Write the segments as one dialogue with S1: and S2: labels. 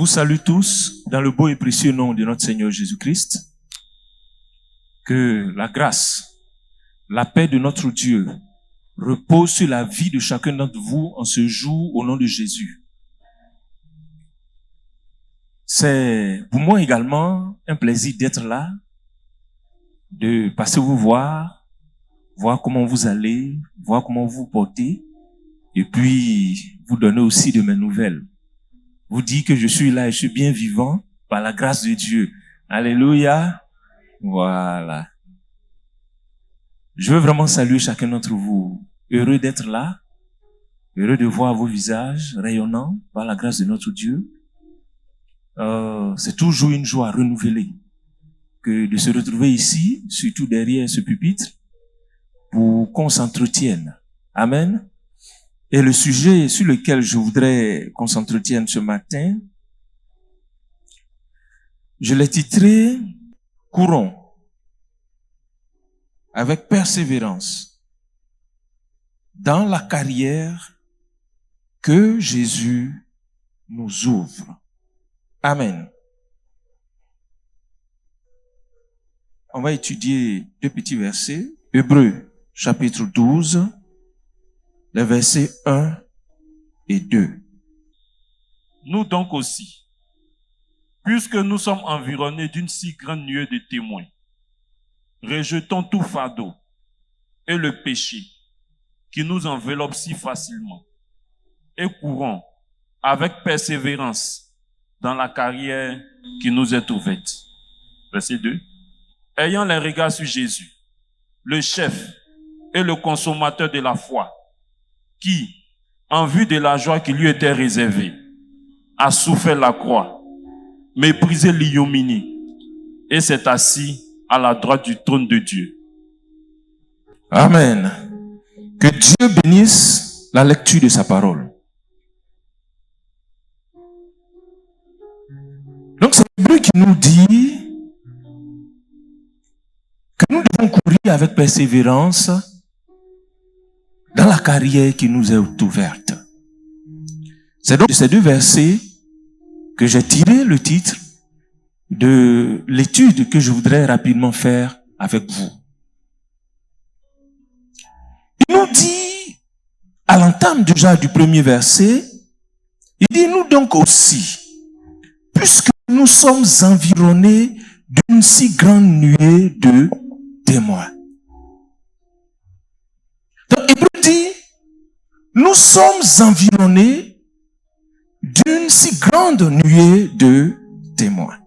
S1: vous salue tous dans le beau et précieux nom de notre Seigneur Jésus-Christ. Que la grâce, la paix de notre Dieu repose sur la vie de chacun d'entre vous en ce jour au nom de Jésus. C'est pour moi également un plaisir d'être là, de passer vous voir comment vous allez, voir comment vous portez, et puis vous donner aussi de mes nouvelles. Vous dire que je suis là et je suis bien vivant par la grâce de Dieu. Alléluia. Voilà. Je veux vraiment saluer chacun d'entre vous. Heureux d'être là. Heureux de voir vos visages rayonnants par la grâce de notre Dieu. C'est toujours une joie renouvelée que de se retrouver ici, surtout derrière ce pupitre, pour qu'on s'entretienne. Amen. Et le sujet sur lequel je voudrais qu'on s'entretienne ce matin, je l'ai titré « Courons avec persévérance dans la carrière que Jésus nous ouvre. » Amen. On va étudier deux petits versets. Hébreux, chapitre 12, les versets 1 et 2.
S2: Nous donc aussi, puisque nous sommes environnés d'une si grande nuée de témoins, rejetons tout fardeau et le péché qui nous enveloppe si facilement et courons avec persévérance dans la carrière qui nous est ouverte. Verset 2. Ayant les regards sur Jésus, le chef et le consommateur de la foi, qui, en vue de la joie qui lui était réservée, a souffert la croix, méprisé l'ignominie, et s'est assis à la droite du trône de Dieu.
S1: Amen. Que Dieu bénisse la lecture de sa parole. Donc c'est Hébreu qui nous dit que nous devons courir avec persévérance dans la carrière qui nous est ouverte. C'est donc de ces deux versets que j'ai tiré le titre de l'étude que je voudrais rapidement faire avec vous. Il nous dit, à l'entame déjà du premier verset, il dit, nous donc aussi, puisque nous sommes environnés d'une si grande nuée de témoins. Donc, Hébreu dit, nous sommes environnés d'une si grande nuée de témoins.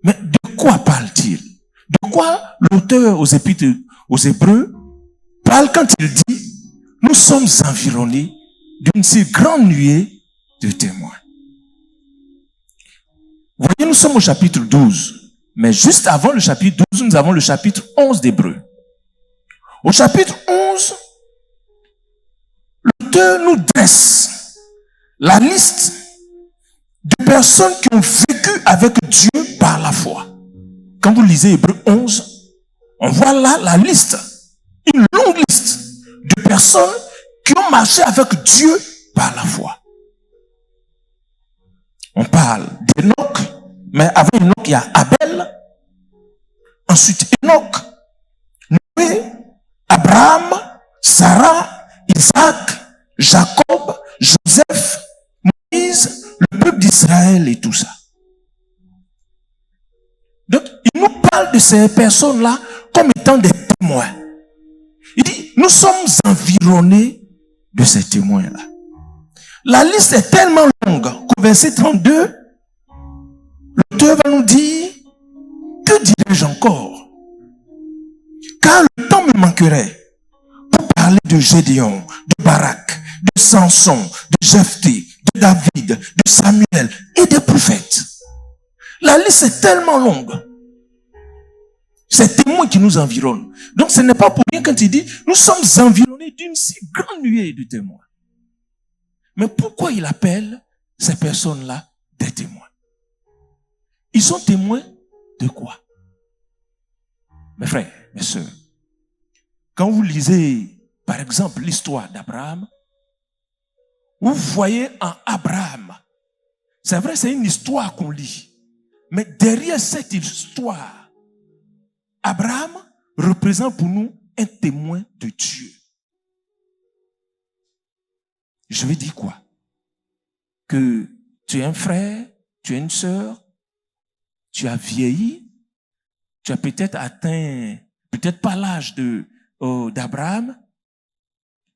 S1: Mais de quoi parle-t-il? De quoi l'auteur aux Épîtres aux Hébreux parle quand il dit, nous sommes environnés d'une si grande nuée de témoins? Vous voyez, nous sommes au chapitre 12. Mais juste avant le chapitre 12, nous avons le chapitre 11 d'Hébreux. Au chapitre 11, l'auteur nous dresse la liste de personnes qui ont vécu avec Dieu par la foi. Quand vous lisez Hébreux 11, on voit là la liste, une longue liste de personnes qui ont marché avec Dieu par la foi. On parle d'Enoch, mais avant Enoch, il y a Abel, ensuite Enoch, Noé, Abraham, Sarah, Isaac, Jacob, Joseph, Moïse, le peuple d'Israël et tout ça. Donc, il nous parle de ces personnes-là comme étant des témoins. Il dit, nous sommes environnés de ces témoins-là. La liste est tellement longue qu'au verset 32, l'auteur va nous dire, que dirais-je encore? Car le temps me manquerait pour parler de Gédéon, de Barak, de Samson, de Jephthé, de David, de Samuel et des prophètes. La liste est tellement longue. C'est témoins qui nous environnent. Donc ce n'est pas pour rien quand il dit, nous sommes environnés d'une si grande nuée de témoins. Mais pourquoi il appelle ces personnes-là des témoins? Ils sont témoins de quoi? Mes frères, mes sœurs, quand vous lisez, par exemple, l'histoire d'Abraham, vous voyez en Abraham C'est vrai, c'est une histoire qu'on lit. Mais derrière cette histoire, Abraham représente pour nous un témoin de Dieu. Je veux dire quoi? Que tu es un frère, tu es une sœur, tu as vieilli, tu as peut-être atteint, peut-être pas l'âge d'Abraham,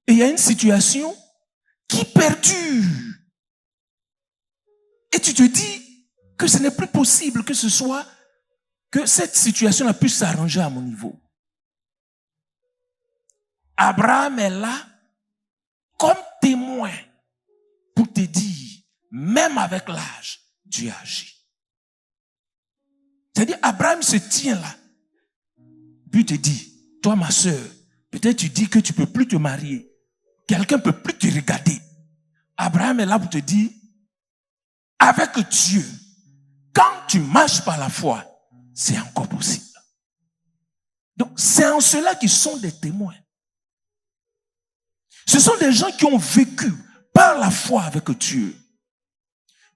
S1: et il y a une situation qui perdure. Et tu te dis que ce n'est plus possible que que cette situation-là puisse s'arranger à mon niveau. Abraham est là comme témoin pour te dire, même avec l'âge, Dieu agit. C'est-à-dire, Abraham se tient là, puis te dit, toi ma soeur, peut-être tu dis que tu ne peux plus te marier, quelqu'un ne peut plus te regarder. Abraham est là pour te dire, avec Dieu, quand tu marches par la foi, c'est encore possible. Donc, c'est en cela qu'ils sont des témoins. Ce sont des gens qui ont vécu par la foi avec Dieu.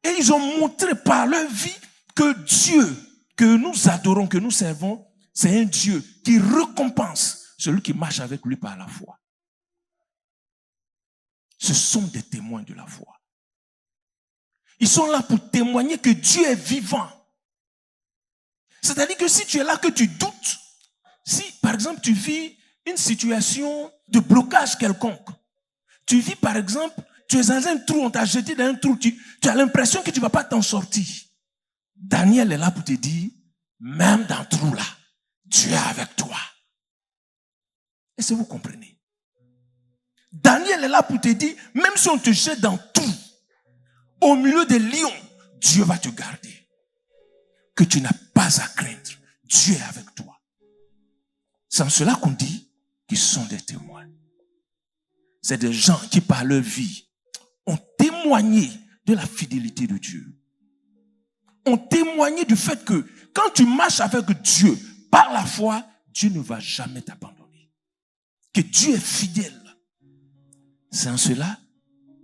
S1: Et ils ont montré par leur vie que Dieu, que nous adorons, que nous servons, c'est un Dieu qui récompense celui qui marche avec lui par la foi. Ce sont des témoins de la foi. Ils sont là pour témoigner que Dieu est vivant. C'est-à-dire que si tu es là, que tu doutes, si par exemple tu vis une situation de blocage quelconque, tu vis par exemple, tu es dans un trou, on t'a jeté dans un trou, tu as l'impression que tu ne vas pas t'en sortir. Daniel est là pour te dire, même dans le trou là, Dieu est avec toi. Est-ce que vous comprenez? Daniel est là pour te dire, même si on te jette dans tout, au milieu des lions, Dieu va te garder. Que tu n'as pas à craindre. Dieu est avec toi. C'est en cela qu'on dit qu'ils sont des témoins. C'est des gens qui, par leur vie, ont témoigné de la fidélité de Dieu. Ont témoigné du fait que quand tu marches avec Dieu par la foi, Dieu ne va jamais t'abandonner. Que Dieu est fidèle. C'est en cela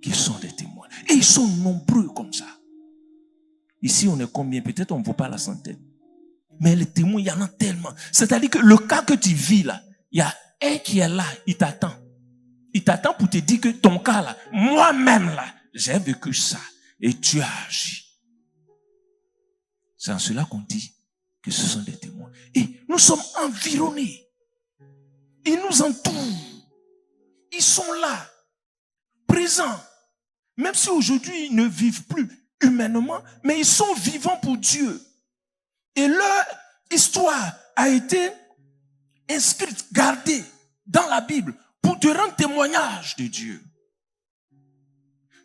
S1: qu'ils sont des témoins. Et ils sont nombreux comme ça. Ici, on est combien? Peut-être on ne vaut pas la centaine. Mais les témoins, il y en a tellement. C'est-à-dire que le cas que tu vis là, il y a un qui est là, il t'attend. Il t'attend pour te dire que ton cas là, moi-même là, j'ai vécu ça. Et Dieu a agi. C'est en cela qu'on dit que ce sont des témoins. Et nous sommes environnés. Ils nous entourent. Ils sont là, présents. Même si aujourd'hui ils ne vivent plus humainement, mais ils sont vivants pour Dieu. Et leur histoire a été inscrite, gardée dans la Bible pour te rendre témoignage de Dieu.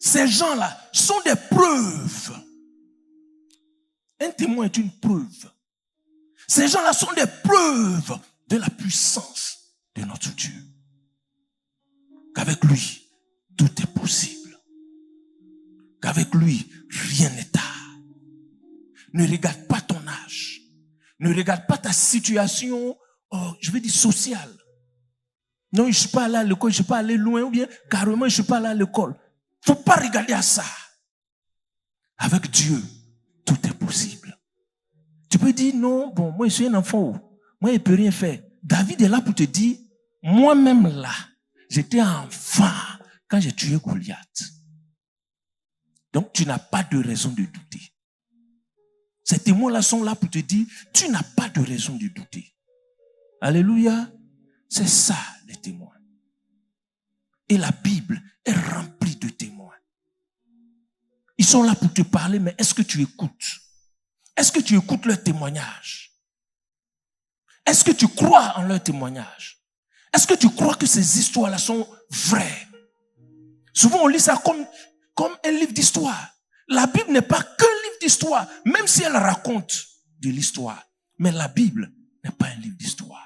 S1: Ces gens-là sont des preuves. Un témoin est une preuve. Ces gens-là sont des preuves de la puissance de notre Dieu. Qu'avec lui, tout est possible. Qu'avec lui, rien n'est tard. Ne regarde pas ton âge. Ne regarde pas ta situation, je veux dire, sociale. Non, je ne suis pas allé à l'école, je ne suis pas allé loin, ou bien carrément, je ne suis pas allé à l'école. Il ne faut pas regarder à ça. Avec Dieu, tout est possible. Tu peux dire, non, bon, moi, je suis un enfant, moi, je ne peux rien faire. David est là pour te dire, moi-même là, j'étais enfant quand j'ai tué Goliath. Donc, tu n'as pas de raison de douter. Ces témoins-là sont là pour te dire, tu n'as pas de raison de douter. Alléluia. C'est ça, les témoins. Et la Bible est remplie de témoins. Ils sont là pour te parler, mais est-ce que tu écoutes? Est-ce que tu écoutes leurs témoignages? Est-ce que tu crois en leurs témoignages? Est-ce que tu crois que ces histoires-là sont vraies? Souvent, on lit ça comme un livre d'histoire. La Bible n'est pas qu'un livre d'histoire, même si elle raconte de l'histoire. Mais la Bible n'est pas un livre d'histoire.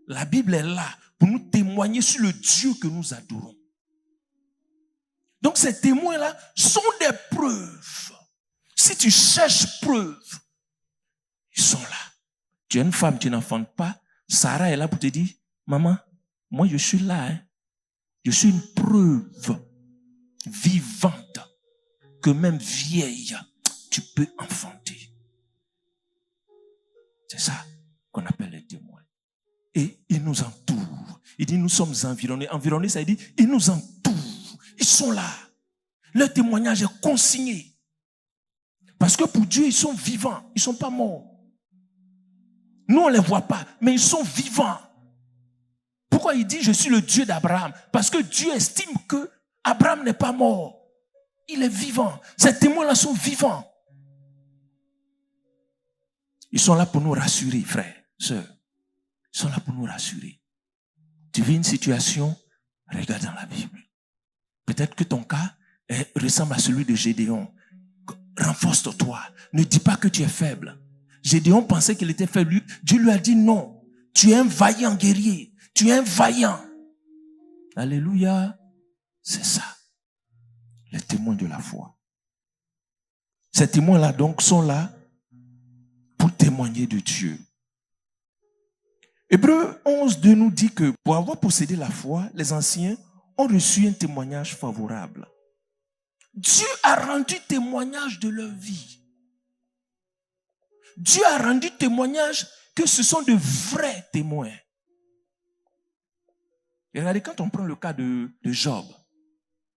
S1: La Bible est là pour nous témoigner sur le Dieu que nous adorons. Donc ces témoins-là sont des preuves. Si tu cherches preuves, ils sont là. Tu es une femme, tu n'enfantes pas. Sarah est là pour te dire, maman, moi je suis là. Hein. Je suis une preuve vivante que même vieille, tu peux enfanter. C'est ça qu'on appelle les témoins. Et ils nous entourent. Il dit, nous sommes environnés. Environnés, ça dit, ils nous entourent. Ils sont là. Leur témoignage est consigné. Parce que pour Dieu, ils sont vivants. Ils ne sont pas morts. Nous, on ne les voit pas, mais ils sont vivants. Pourquoi il dit, je suis le Dieu d'Abraham? Parce que Dieu estime que Abraham n'est pas mort. Il est vivant. Ces témoins-là sont vivants. Ils sont là pour nous rassurer, frères, sœurs. Ils sont là pour nous rassurer. Tu vis une situation, regarde dans la Bible. Peut-être que ton cas ressemble à celui de Gédéon. Renforce-toi. Ne dis pas que tu es faible. Gédéon pensait qu'il était faible. Dieu lui a dit non. Tu es un vaillant guerrier. Tu es un vaillant. Alléluia. C'est ça. Les témoins de la foi. Ces témoins-là donc sont là pour témoigner de Dieu. Hébreux 11:2 nous dit que pour avoir possédé la foi, les anciens ont reçu un témoignage favorable. Dieu a rendu témoignage de leur vie. Dieu a rendu témoignage que ce sont de vrais témoins. Et regardez, quand on prend le cas de Job,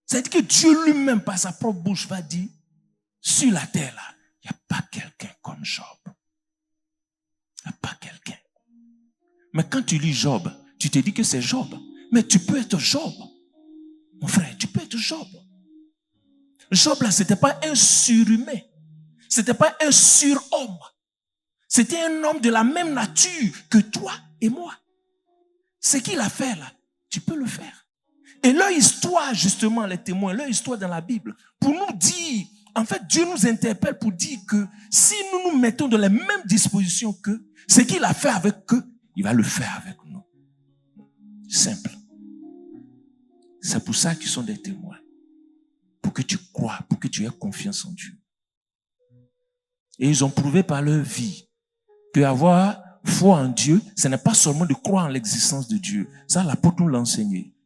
S1: c'est-à-dire que Dieu lui-même, par sa propre bouche, va dire, sur la terre, là, il n'y a pas quelqu'un comme Job. Il n'y a pas quelqu'un. Mais quand tu lis Job, tu te dis que c'est Job. Mais tu peux être Job. Mon frère, tu peux être Job. Job, là, ce n'était pas un surhumain. Ce n'était pas un surhomme. C'était un homme de la même nature que toi et moi. Ce qu'il a fait, là, tu peux le faire. Et leur histoire, justement, les témoins, leur histoire dans la Bible, pour nous dire, en fait, Dieu nous interpelle pour dire que si nous nous mettons dans les mêmes dispositions que ce qu'il a fait avec eux, il va le faire avec nous. Simple. C'est pour ça qu'ils sont des témoins. Pour que tu crois, pour que tu aies confiance en Dieu. Et ils ont prouvé par leur vie qu'avoir foi en Dieu, ce n'est pas seulement de croire en l'existence de Dieu. Ça, l'apôtre nous l'a enseigné.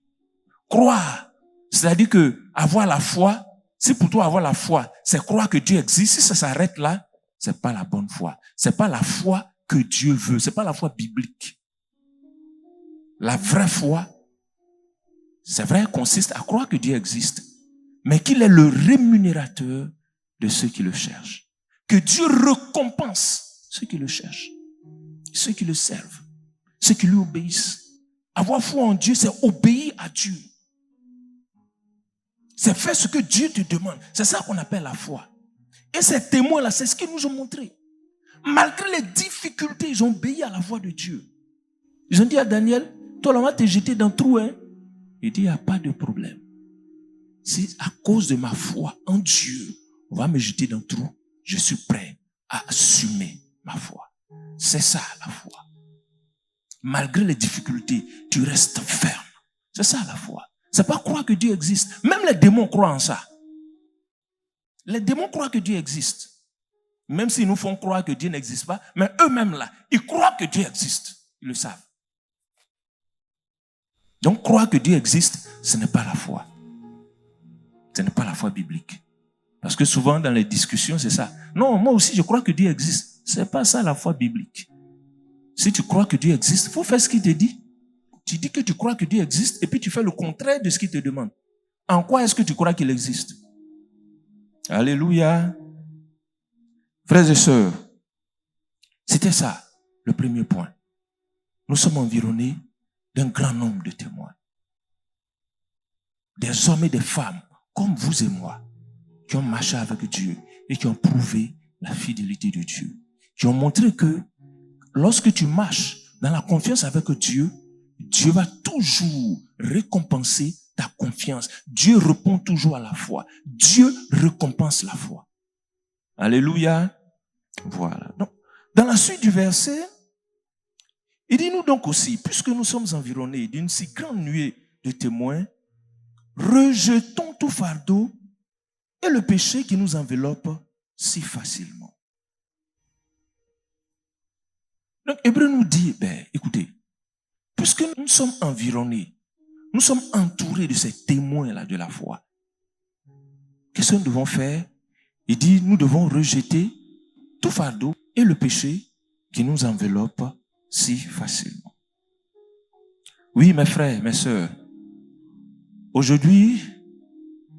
S1: Croire, c'est-à-dire que avoir la foi, si pour toi avoir la foi, c'est croire que Dieu existe, si ça s'arrête là, c'est pas la bonne foi. C'est pas la foi que Dieu veut. C'est pas la foi biblique. La vraie foi, c'est vrai, consiste à croire que Dieu existe, mais qu'il est le rémunérateur de ceux qui le cherchent. Que Dieu récompense ceux qui le cherchent, ceux qui le servent, ceux qui lui obéissent. Avoir foi en Dieu, c'est obéir à Dieu. C'est faire ce que Dieu te demande. C'est ça qu'on appelle la foi. Et ces témoins-là, c'est ce qu'ils nous ont montré. Malgré les difficultés, ils ont obéi à la voix de Dieu. Ils ont dit à Daniel, toi, on va te jeter dans le trou. Hein? Il dit, il n'y a pas de problème. Si à cause de ma foi en Dieu, on va me jeter dans le trou, je suis prêt à assumer ma foi. C'est ça la foi. Malgré les difficultés, tu restes ferme. C'est ça la foi. C'est pas croire que Dieu existe. Même les démons croient en ça. Les démons croient que Dieu existe. Même s'ils nous font croire que Dieu n'existe pas, mais eux-mêmes là, ils croient que Dieu existe. Ils le savent. Donc croire que Dieu existe, ce n'est pas la foi. Ce n'est pas la foi biblique. Parce que souvent dans les discussions, c'est ça. Non, moi aussi je crois que Dieu existe. Ce n'est pas ça la foi biblique. Si tu crois que Dieu existe, il faut faire ce qu'il te dit. Tu dis que tu crois que Dieu existe et puis tu fais le contraire de ce qu'il te demande. En quoi est-ce que tu crois qu'il existe? Alléluia. Frères et sœurs, c'était ça le premier point. Nous sommes environnés d'un grand nombre de témoins. Des hommes et des femmes comme vous et moi qui ont marché avec Dieu et qui ont prouvé la fidélité de Dieu. Qui ont montré que lorsque tu marches dans la confiance avec Dieu, Dieu va toujours récompenser ta confiance. Dieu répond toujours à la foi. Dieu récompense la foi. Alléluia. Voilà. Donc, dans la suite du verset, il dit nous donc aussi, puisque nous sommes environnés d'une si grande nuée de témoins, rejetons tout fardeau et le péché qui nous enveloppe si facilement. Donc, Hébreu nous dit, écoutez, puisque nous sommes environnés, nous sommes entourés de ces témoins-là de la foi, qu'est-ce que nous devons faire? Il dit, nous devons rejeter tout fardeau et le péché qui nous enveloppe si facilement. Oui, mes frères, mes sœurs, aujourd'hui,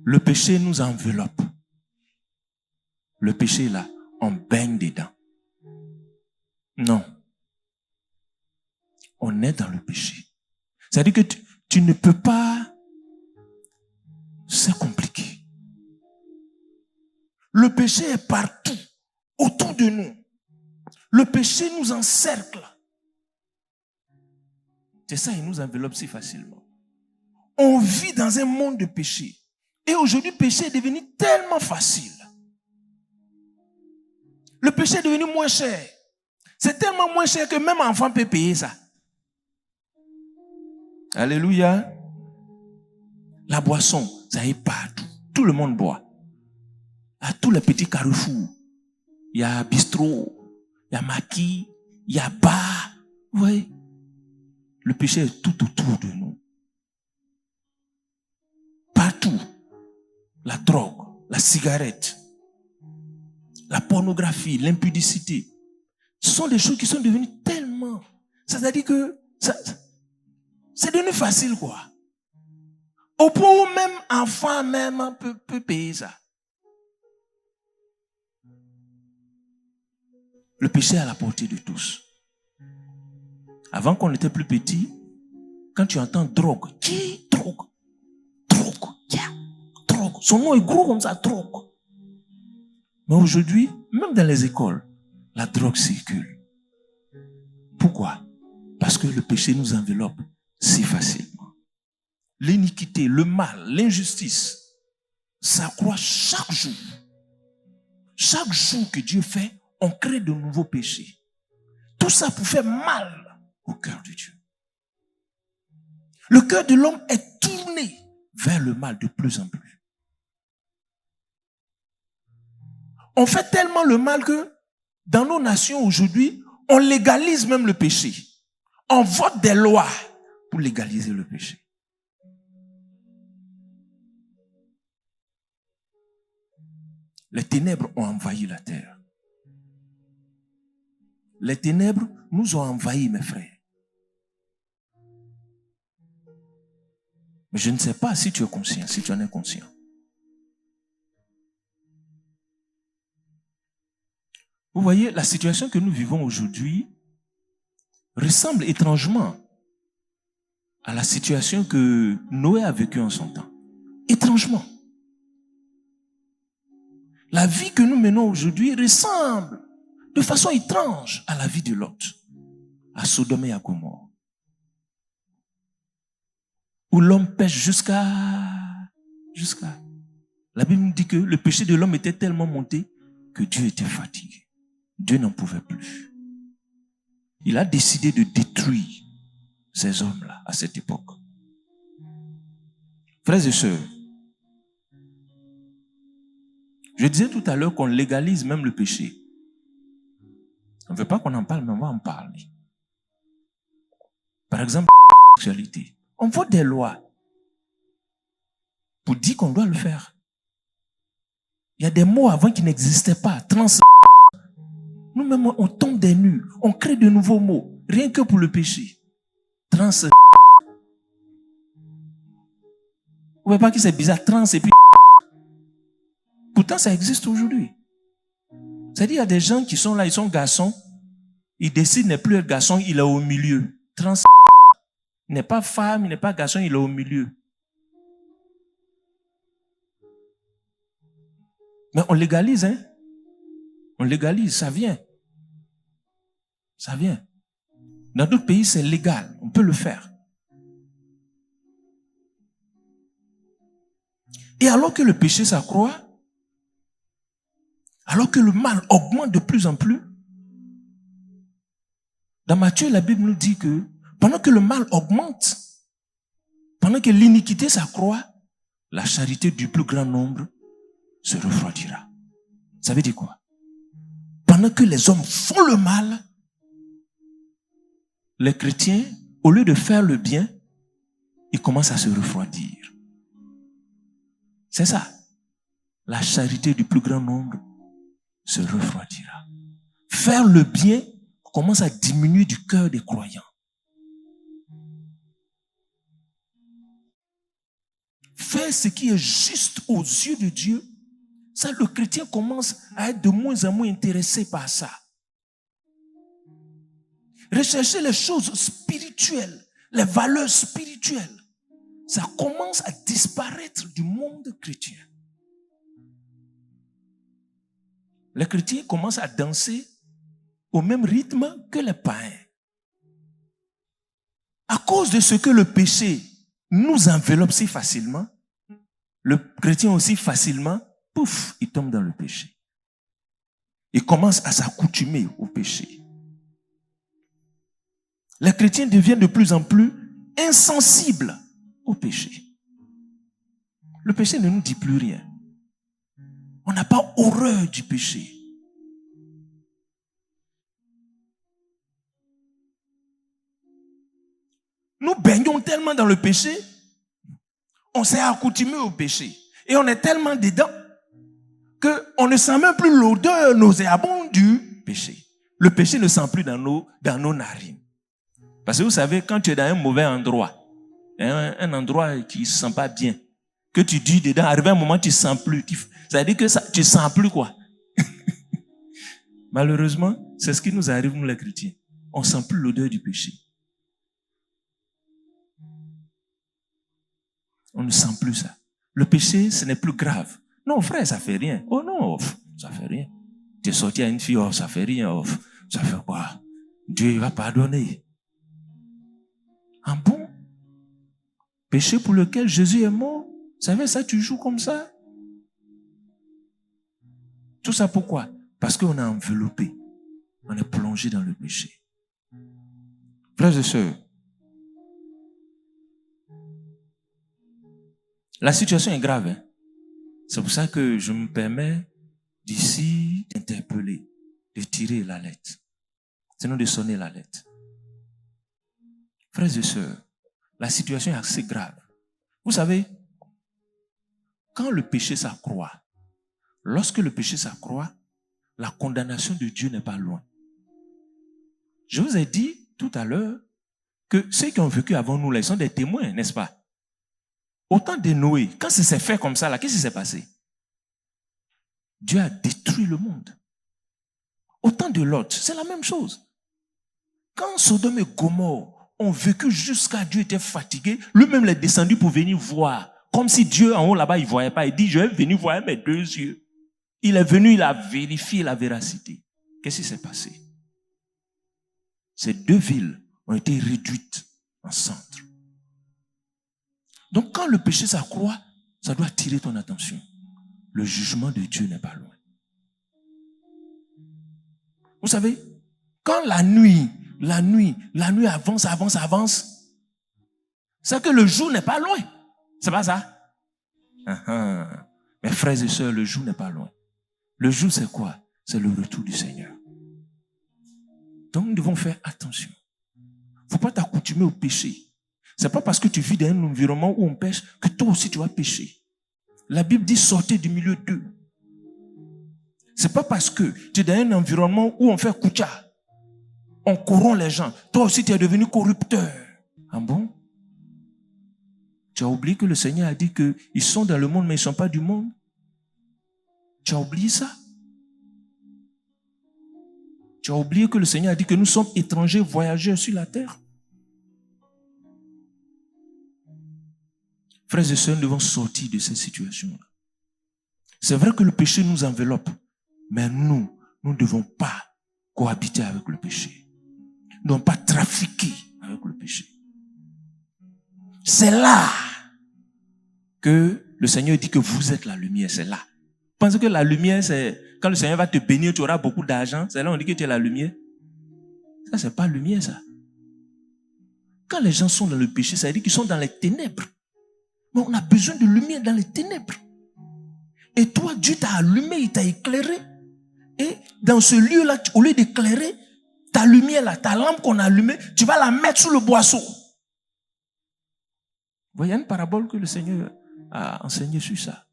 S1: le péché nous enveloppe. Le péché, là, on baigne dedans. Non. On est dans le péché. C'est-à-dire que tu ne peux pas... C'est compliqué. Le péché est partout, autour de nous. Le péché nous encercle. C'est ça, il nous enveloppe si facilement. On vit dans un monde de péché. Et aujourd'hui, le péché est devenu tellement facile. Le péché est devenu moins cher. C'est tellement moins cher que même un enfant peut payer ça. Alléluia. La boisson, ça y est partout. Tout le monde boit. À tous les petits carrefours. Il y a bistrot, il y a maquis, il y a bar. Oui. Le péché est tout autour de nous. Partout. La drogue, la cigarette, la pornographie, l'impudicité. Ce sont des choses qui sont devenues tellement... C'est-à-dire que c'est devenu facile, quoi. Au point où même enfant même peut payer ça. Le péché est à la portée de tous. Avant qu'on était plus petit, quand tu entends drogue, qui drogue? Drogue, yeah, drogue. Son nom est gros comme ça, drogue. Mais aujourd'hui, même dans les écoles, la drogue circule. Pourquoi? Parce que le péché nous enveloppe si facilement. L'iniquité, le mal, l'injustice s'accroît chaque jour. Chaque jour que Dieu fait, on crée de nouveaux péchés. Tout ça pour faire mal au cœur de Dieu. Le cœur de l'homme est tourné vers le mal de plus en plus. On fait tellement le mal que dans nos nations aujourd'hui, on légalise même le péché. On vote des lois pour légaliser le péché. Les ténèbres ont envahi la terre. Les ténèbres nous ont envahis, mes frères. Mais je ne sais pas si tu es conscient, si tu en es conscient. Vous voyez, la situation que nous vivons aujourd'hui ressemble étrangement à la situation que Noé a vécue en son temps. Étrangement. La vie que nous menons aujourd'hui ressemble de façon étrange à la vie de Lot, à Sodome et à Gomorrhe, où l'homme pêche jusqu'à... La Bible nous dit que le péché de l'homme était tellement monté que Dieu était fatigué. Dieu n'en pouvait plus. Il a décidé de détruire ces hommes-là à cette époque. Frères et sœurs, je disais tout à l'heure qu'on légalise même le péché. On ne veut pas qu'on en parle, mais on va en parler. Par exemple, la sexualité. On vote des lois pour dire qu'on doit le faire. Il y a des mots avant qui n'existaient pas. Nous-mêmes, on tombe des nues. On crée de nouveaux mots. Rien que pour le péché. Vous voyez pas que c'est bizarre? Trans et puis... Pourtant, ça existe aujourd'hui. C'est-à-dire, il y a des gens qui sont là, ils sont garçons. Ils décident n'est plus être garçon, il est au milieu. Trans, il n'est pas femme, il n'est pas garçon, il est au milieu. Mais on légalise, hein? On légalise, ça vient. Ça vient. Dans d'autres pays, c'est légal. On peut le faire. Et alors que le péché s'accroît, alors que le mal augmente de plus en plus, dans Matthieu, la Bible nous dit que pendant que le mal augmente, pendant que l'iniquité s'accroît, la charité du plus grand nombre se refroidira. Ça veut dire quoi? Pendant que les hommes font le mal, les chrétiens, au lieu de faire le bien, ils commencent à se refroidir. C'est ça. la charité du plus grand nombre se refroidira. Faire le bien commence à diminuer du cœur des croyants. Faire ce qui est juste aux yeux de Dieu, ça, le chrétien commence à être de moins en moins intéressé par ça. Rechercher les choses spirituelles, les valeurs spirituelles, ça commence à disparaître du monde chrétien. Les chrétiens commencent à danser au même rythme que les païens. À cause de ce que le péché nous enveloppe si facilement, le chrétien aussi facilement, pouf, il tombe dans le péché. Il commence à s'accoutumer au péché. Les chrétiens deviennent de plus en plus insensibles au péché. Le péché ne nous dit plus rien. On n'a pas horreur du péché. Nous baignons tellement dans le péché, on s'est accoutumé au péché. Et on est tellement dedans qu'on ne sent même plus l'odeur nauséabonde du péché. Le péché ne sent plus dans nos narines. Parce que vous savez, quand tu es dans un mauvais endroit, un endroit qui ne se sent pas bien, que tu dis dedans, arrivé un moment, tu ne sens plus. Ça veut dire que tu ne sens plus quoi. Malheureusement, c'est ce qui nous arrive, nous les chrétiens. On ne sent plus l'odeur du péché. On ne sent plus ça. Le péché, ce n'est plus grave. Non, frère, ça ne fait rien. Oh non, ça ne fait rien. Tu es sorti à une fille, oh, ça ne fait rien. Oh, ça fait quoi? Dieu va pardonner. Ah bon? Péché pour lequel Jésus est mort? Vous savez, ça, tu joues comme ça? Tout ça pourquoi? Parce qu'on est enveloppé. On est plongé dans le péché. Frères et sœurs, la situation est grave. Hein? C'est pour ça que je me permets d'ici d'interpeller, de tirer la lettre. Sinon de sonner la lettre. Frères et sœurs, la situation est assez grave. Vous savez, quand le péché s'accroît, lorsque le péché s'accroît, la condamnation de Dieu n'est pas loin. Je vous ai dit tout à l'heure que ceux qui ont vécu avant nous, là, ils sont des témoins, n'est-ce pas? Au temps de Noé, quand ça s'est fait comme ça, là, qu'est-ce qui s'est passé? Dieu a détruit le monde. Au temps de Lot, c'est la même chose. Quand Sodome et Gomorrhe ont vécu jusqu'à Dieu était fatigué, lui-même est descendu pour venir voir. Comme si Dieu en haut là-bas, il ne voyait pas. Il dit, je vais venir voir mes deux yeux. Il est venu, il a vérifié la véracité. Qu'est-ce qui s'est passé? Ces deux villes ont été réduites en centre. Donc quand le péché s'accroît, ça doit attirer ton attention. Le jugement de Dieu n'est pas loin. Vous savez, quand la nuit avance, c'est que le jour n'est pas loin. C'est pas ça? Mes frères et sœurs, le jour n'est pas loin. Le jour, c'est quoi? C'est le retour du Seigneur. Donc, nous devons faire attention. Il ne faut pas t'accoutumer au péché. Ce n'est pas parce que tu vis dans un environnement où on pêche que toi aussi tu vas pécher. La Bible dit sortez du milieu d'eux. Ce n'est pas parce que tu es dans un environnement où on fait koucha, on corrompt les gens. Toi aussi tu es devenu corrupteur. Ah bon? Tu as oublié que le Seigneur a dit qu'ils sont dans le monde mais ils ne sont pas du monde? Tu as oublié ça? Tu as oublié que le Seigneur a dit que nous sommes étrangers, voyageurs sur la terre? Frères et sœurs, nous devons sortir de cette situation-là. C'est vrai que le péché nous enveloppe, mais nous ne devons pas cohabiter avec le péché. Nous ne devons pas trafiquer avec le péché. C'est là que le Seigneur dit que vous êtes la lumière, c'est là. Pensez que la lumière, c'est quand le Seigneur va te bénir, tu auras beaucoup d'argent. C'est là on dit que tu es la lumière. Ça, c'est pas lumière, ça. Quand les gens sont dans le péché, ça veut dire qu'ils sont dans les ténèbres. Mais on a besoin de lumière dans les ténèbres. Et toi, Dieu t'a allumé, il t'a éclairé. Et dans ce lieu-là, au lieu d'éclairer, ta lumière là, ta lampe qu'on a allumée, tu vas la mettre sous le boisseau. Vous voyez une parabole que le Seigneur a enseignée sur ça.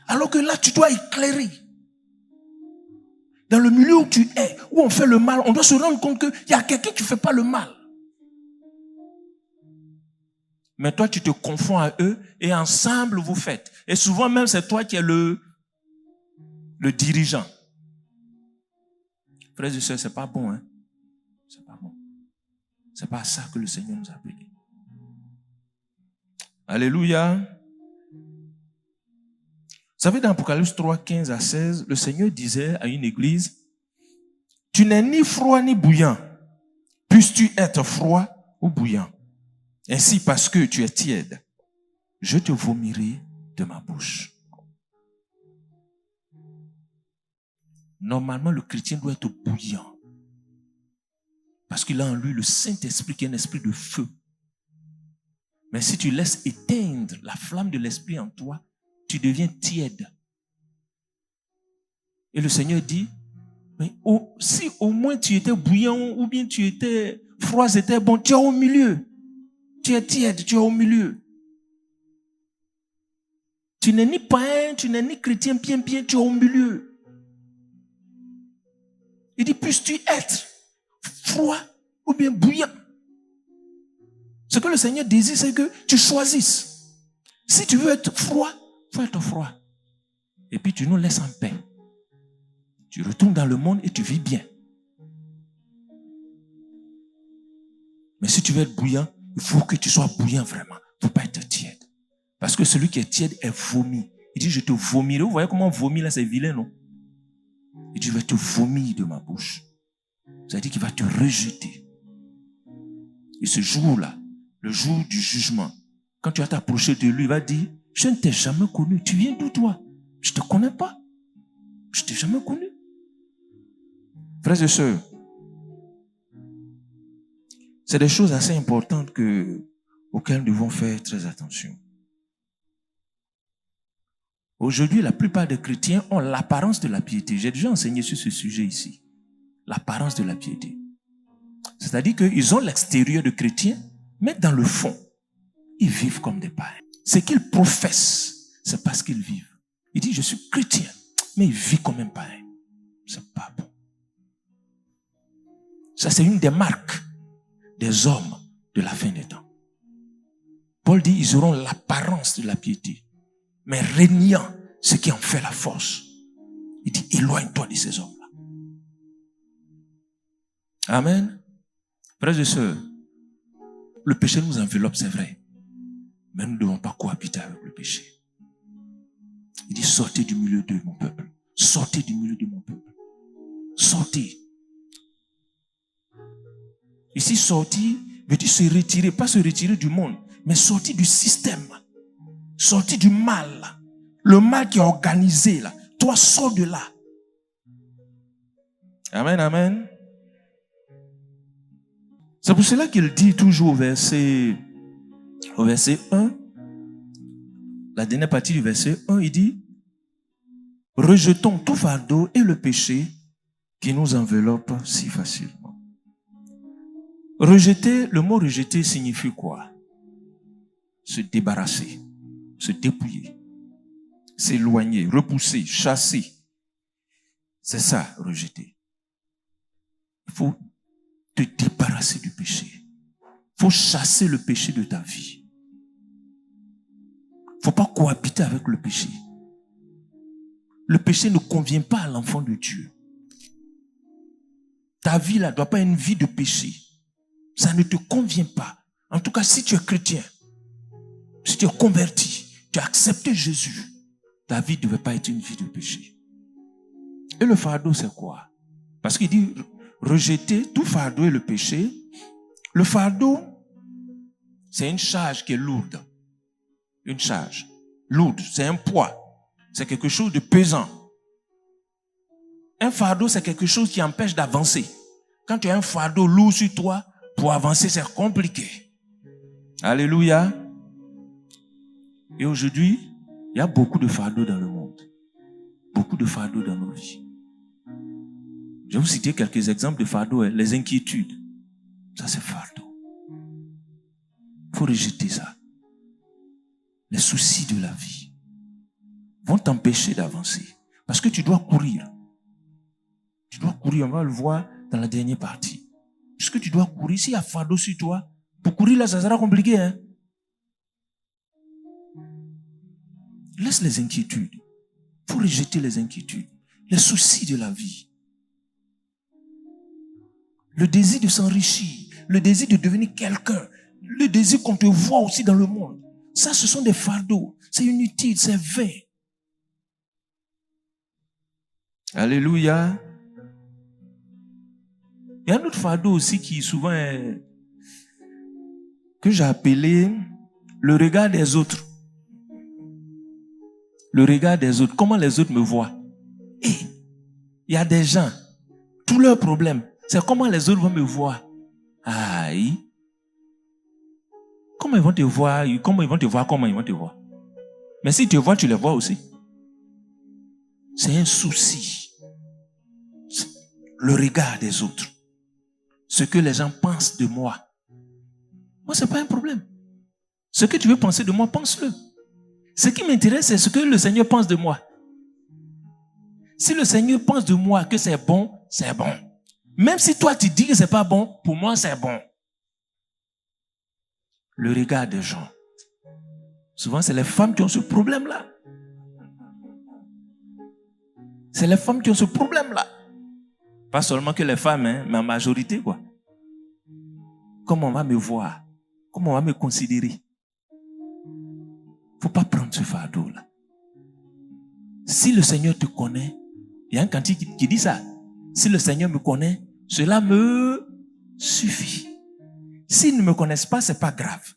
S1: Alors que là, tu dois éclairer. Dans le milieu où tu es, où on fait le mal, on doit se rendre compte qu'il y a quelqu'un qui ne fait pas le mal. Mais toi, tu te confonds à eux et ensemble, vous faites. Et souvent même, c'est toi qui es le dirigeant. Frères et sœurs, c'est pas bon, hein. C'est pas bon. C'est pas à ça que le Seigneur nous a appelés. Alléluia. Vous savez, dans Apocalypse 3, 15 à 16, le Seigneur disait à une église, tu n'es ni froid ni bouillant. Puisses-tu être froid ou bouillant? Ainsi, parce que tu es tiède, je te vomirai de ma bouche. Normalement, le chrétien doit être bouillant. Parce qu'il a en lui le Saint-Esprit qui est un esprit de feu. Mais si tu laisses éteindre la flamme de l'esprit en toi, tu deviens tiède. Et le Seigneur dit, mais si au moins tu étais bouillant ou bien tu étais froid, c'était bon, tu es au milieu. Tu es tiède, tu es au milieu. Tu n'es ni païen, tu n'es ni chrétien bien, tu es au milieu. Il dit, puisses-tu être froid ou bien bouillant? Ce que le Seigneur désire, c'est que tu choisisses. Si tu veux être froid, il faut être froid. Et puis tu nous laisses en paix. Tu retournes dans le monde et tu vis bien. Mais si tu veux être bouillant, il faut que tu sois bouillant vraiment. Il ne faut pas être tiède. Parce que celui qui est tiède est vomi. Il dit, je te vomirai. Vous voyez comment on vomit là, c'est vilain, non? Il dit, je vais te vomir de ma bouche. Ça veut dire qu'il va te rejeter. Et ce jour-là, le jour du jugement, quand tu vas t'approcher de lui, il va dire, je ne t'ai jamais connu. Tu viens d'où toi? Je ne te connais pas. Je ne t'ai jamais connu. Frères et sœurs, c'est des choses assez importantes auxquelles nous devons faire très attention. Aujourd'hui, la plupart des chrétiens ont l'apparence de la piété. J'ai déjà enseigné sur ce sujet ici. L'apparence de la piété. C'est-à-dire qu'ils ont l'extérieur de chrétiens, mais dans le fond, ils vivent comme des païens. Ce qu'ils professent, c'est parce qu'ils vivent. Il dit, je suis chrétien, mais il vit comme un païen. C'est pas bon. Ça, c'est une des marques des hommes de la fin des temps. Paul dit, ils auront l'apparence de la piété, mais régnant ce qui en fait la force. Il dit, éloigne-toi de ces hommes-là. Amen. Frères et sœurs, le péché nous enveloppe, c'est vrai. Mais nous ne devons pas cohabiter avec le péché. Il dit, sortez du milieu de mon peuple. Sortez du milieu de mon peuple. Sortez. Ici, sortir veut dire se retirer, pas se retirer du monde, mais sortir du système. Sortir du mal. Le mal qui est organisé là. Toi, sors de là. Amen, amen. C'est pour cela qu'il dit toujours au verset 1, la dernière partie du verset 1, il dit, rejetons tout fardeau et le péché qui nous enveloppe si facilement. Rejeter, le mot rejeter signifie quoi? Se débarrasser, se dépouiller, s'éloigner, repousser, chasser. C'est ça, rejeter. Il faut te débarrasser du péché. Il faut chasser le péché de ta vie. Il ne faut pas cohabiter avec le péché. Le péché ne convient pas à l'enfant de Dieu. Ta vie là ne doit pas être une vie de péché. Ça ne te convient pas. En tout cas, si tu es chrétien, si tu es converti, tu as accepté Jésus, ta vie ne devait pas être une vie de péché. Et le fardeau, c'est quoi? Parce qu'il dit, rejeter tout fardeau et le péché. Le fardeau, c'est une charge qui est lourde. Une charge lourde, c'est un poids. C'est quelque chose de pesant. Un fardeau, c'est quelque chose qui empêche d'avancer. Quand tu as un fardeau lourd sur toi, pour avancer, c'est compliqué. Alléluia. Et aujourd'hui, il y a beaucoup de fardeaux dans le monde. Beaucoup de fardeaux dans nos vies. Je vais vous citer quelques exemples de fardeaux. Les inquiétudes. Ça, c'est fardeau. Il faut rejeter ça. Les soucis de la vie. vont t'empêcher d'avancer. Parce que tu dois courir. Tu dois courir, on va le voir dans la dernière partie. Puisque tu dois courir, s'il y a fardeau sur toi, pour courir là, ça sera compliqué. Hein? Laisse les inquiétudes. Il faut rejeter les inquiétudes, les soucis de la vie. Le désir de s'enrichir, le désir de devenir quelqu'un, le désir qu'on te voit aussi dans le monde. Ça, ce sont des fardeaux. C'est inutile, c'est vain. Alléluia. Il y a un autre fardeau aussi qui souvent est, que j'ai appelé le regard des autres. Le regard des autres. Comment les autres me voient. Et il y a des gens, tous leurs problèmes, c'est comment les autres vont me voir. Aïe. Comment ils vont te voir? Comment ils vont te voir? Mais si tu te vois, tu les vois aussi. C'est un souci. Le regard des autres. Ce que les gens pensent de moi. Moi, ce n'est pas un problème. Ce que tu veux penser de moi, pense-le. Ce qui m'intéresse, c'est ce que le Seigneur pense de moi. Si le Seigneur pense de moi que c'est bon, c'est bon. Même si toi, tu dis que ce n'est pas bon, pour moi, c'est bon. Le regard des gens. Souvent, c'est les femmes qui ont ce problème-là. C'est les femmes qui ont ce problème-là. Pas seulement que les femmes, hein, mais en majorité, quoi. Comment on va me voir? Comment on va me considérer? Il ne faut pas prendre ce fardeau-là. Si le Seigneur te connaît, il y a un cantique qui dit ça. Si le Seigneur me connaît, cela me suffit. S'ils ne me connaissent pas, ce n'est pas grave.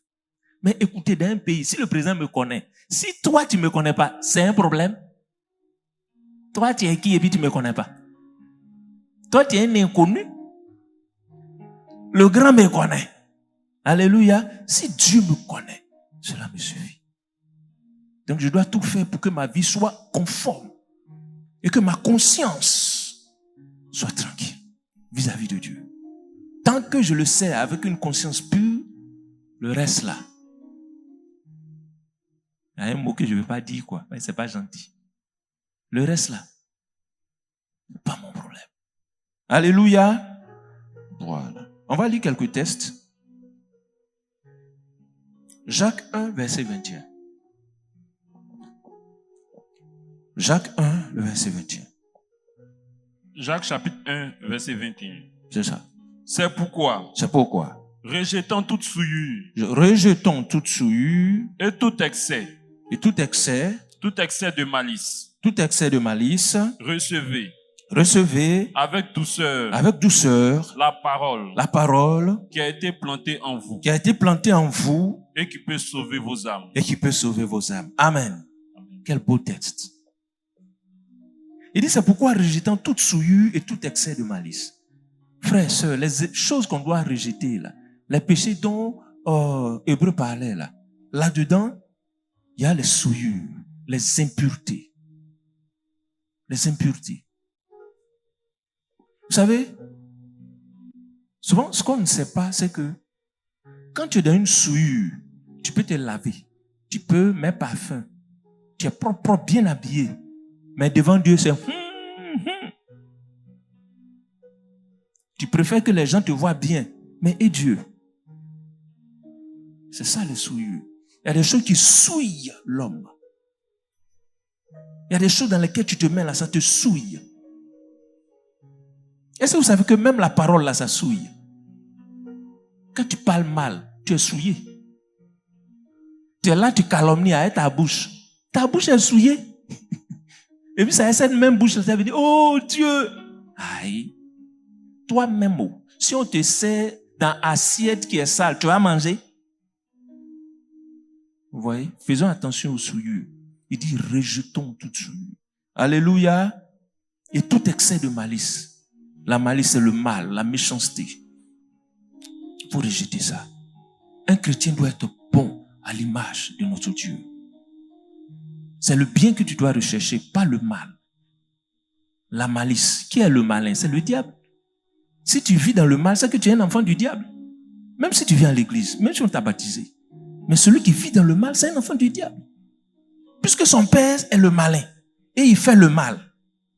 S1: Mais écoutez, dans un pays, si le président me connaît, si toi, tu ne me connais pas, c'est un problème. Toi, tu es qui et puis tu ne me connais pas? Toi, tu es un inconnu. Le grand me connaît. Alléluia. Si Dieu me connaît, cela me suffit. Donc, je dois tout faire pour que ma vie soit conforme et que ma conscience soit tranquille vis-à-vis de Dieu. Tant que je le sais avec une conscience pure, le reste là, il y a un mot que je ne veux pas dire, quoi. Mais c'est pas gentil. Le reste là, c'est pas mon problème. Alléluia. Voilà. On va lire quelques textes. Jacques 1, verset 21. Jacques 1, le verset 21.
S2: Jacques chapitre 1, verset 21.
S1: C'est ça.
S2: C'est pourquoi, rejetant toute souillure,
S1: et tout excès
S2: de malice,
S1: recevez
S2: avec douceur la parole qui a été plantée en vous et qui peut sauver vos âmes.
S1: Amen. Quel beau texte. Il dit, c'est pourquoi rejetant toute souillure et tout excès de malice. Frères, sœurs, les choses qu'on doit rejeter, là, les péchés dont Hébreu parlait, là-dedans, il y a les souillures, les impuretés. Les impuretés. Vous savez, souvent, ce qu'on ne sait pas, c'est que quand tu es dans une souillure, tu peux te laver, tu peux mettre parfum, tu es propre, bien habillé, mais devant Dieu, c'est tu préfères que les gens te voient bien, mais et Dieu? C'est ça les souillures. Il y a des choses qui souillent l'homme. Il y a des choses dans lesquelles tu te mets là, ça te souille. Est-ce que vous savez que même la parole là, ça souille? Quand tu parles mal, tu es souillé. Tu es là, tu calomnies avec ta bouche. Ta bouche est souillée. Et puis ça a cette même bouche, ça veut dire, oh Dieu! Aïe! Toi-même, si on te sert dans assiette qui est sale, tu vas manger? Vous voyez? Faisons attention aux souillures. Il dit, rejetons toute souillure. Alléluia! Et tout excès de malice. La malice, c'est le mal, la méchanceté. Il faut rejeter ça. Un chrétien doit être bon à l'image de notre Dieu. C'est le bien que tu dois rechercher, pas le mal. La malice. Qui est le malin? C'est le diable. Si tu vis dans le mal, c'est que tu es un enfant du diable. Même si tu viens à l'église, même si on t'a baptisé. Mais celui qui vit dans le mal, c'est un enfant du diable. puisque son père est le malin et il fait le mal.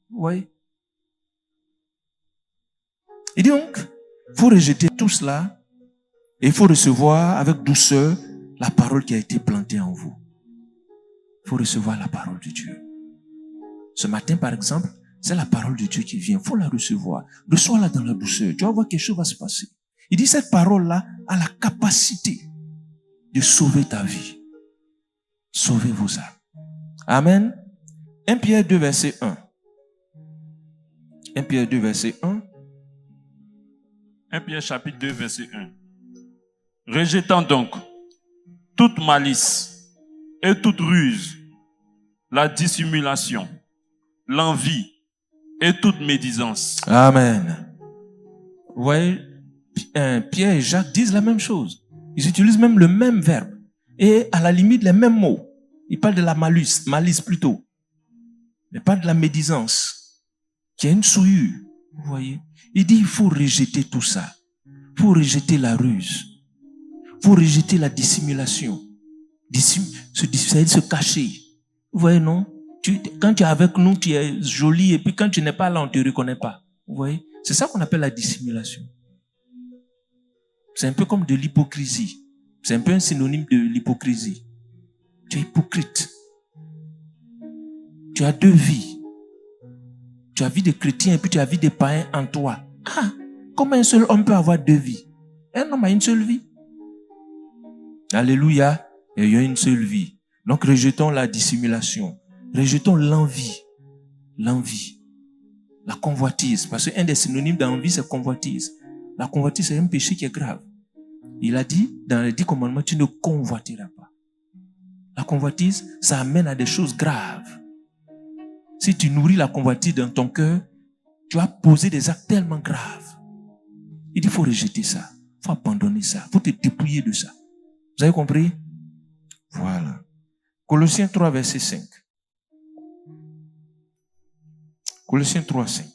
S1: Vous voyez? Et donc, il faut rejeter tout cela et il faut recevoir avec douceur la parole qui a été plantée en vous. Il faut recevoir la parole de Dieu. Ce matin, par exemple, c'est la parole de Dieu qui vient. Il faut la recevoir. Reçois-la dans la douceur. Tu vas voir quelque chose va se passer. Il dit cette parole-là a la capacité de sauver ta vie. Sauver vos âmes. Amen. 1 Pierre 2, verset 1. 1 Pierre 2, verset 1.
S2: 1 Pierre chapitre 2, verset 1. Rejetant donc toute malice et toute ruse, la dissimulation, l'envie et toute médisance.
S1: Amen. Vous voyez, Pierre et Jacques disent la même chose. Ils utilisent même le même verbe. Et à la limite, les mêmes mots. Ils parlent de la malice plutôt. Ils parlent de la médisance, qui est une souillure. Vous voyez. Il dit, il faut rejeter tout ça. Il faut rejeter la ruse. Il faut rejeter la dissimulation. Se cacher. Vous voyez, non? Quand tu es avec nous, tu es joli, et puis quand tu n'es pas là, on ne te reconnaît pas. Vous voyez? C'est ça qu'on appelle la dissimulation. C'est un peu comme de l'hypocrisie. C'est un peu un synonyme de l'hypocrisie. Tu es hypocrite. Tu as deux vies. Tu as vie de chrétien et puis tu as vie de païen en toi. Ah, comment un seul homme peut avoir deux vies? Un homme a une seule vie. Alléluia. Il y a une seule vie. Donc rejetons la dissimulation. Rejetons l'envie. L'envie. La convoitise. Parce qu'un des synonymes d'envie, c'est convoitise. La convoitise, c'est un péché qui est grave. Il a dit, dans les 10 commandements, tu ne convoiteras pas. La convoitise, ça amène à des choses graves. Si tu nourris la convoitise dans ton cœur, tu vas poser des actes tellement graves. Il dit, il faut rejeter ça. Il faut abandonner ça. Il faut te dépouiller de ça. Vous avez compris? Voilà. Colossiens 3, verset 5. Colossiens 3, 5.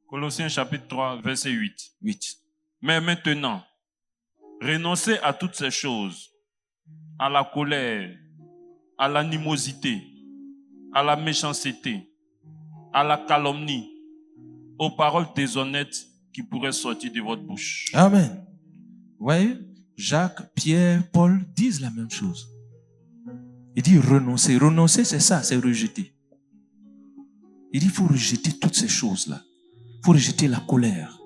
S2: Colossiens chapitre 3, verset 8.
S1: 8.
S2: Mais maintenant, renoncez à toutes ces choses, à la colère, à l'animosité, à la méchanceté, à la calomnie, aux paroles déshonnêtes qui pourraient sortir de votre bouche.
S1: Amen. Vous voyez, Jacques, Pierre, Paul disent la même chose. Il dit renoncer. Renoncer, c'est ça, c'est rejeter. Il dit il faut rejeter toutes ces choses-là. Il faut rejeter la colère.